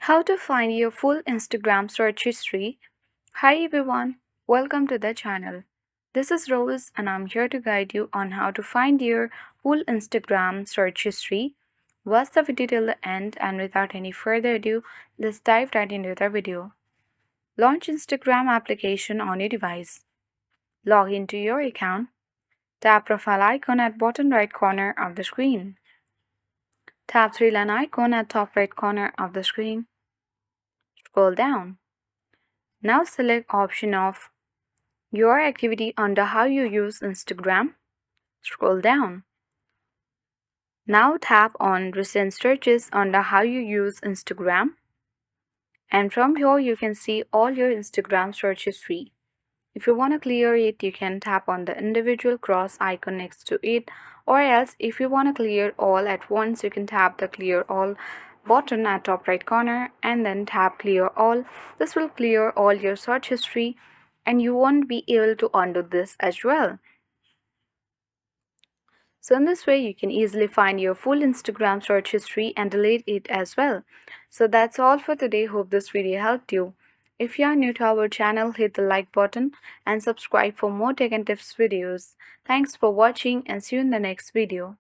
How to find your full Instagram search history. Hi everyone, welcome to the channel. This is Rose and I'm here to guide you on how to find your full Instagram search history. Watch the video till the end and without any further ado, let's dive right into the video. Launch Instagram application on your device. Log into your account. Tap profile icon at bottom right corner of the screen. Tap three line icon at top right corner of the screen. Scroll down. Now select option of your activity under how you use Instagram. Scroll down. Now tap on recent searches under how you use Instagram. And from here you can see all your Instagram search history. If you want to clear it, you can tap on the individual cross icon next to it, or else if you want to clear all at once, you can tap the clear all button at top right corner and then tap clear all. This will clear all your search history and you won't be able to undo this as well. So in this way you can easily find your full Instagram search history and delete it as well. So that's all for today. Hope this video helped you. If you are new to our channel, hit the like button and subscribe for more tech and tips videos. Thanks for watching and see you in the next video.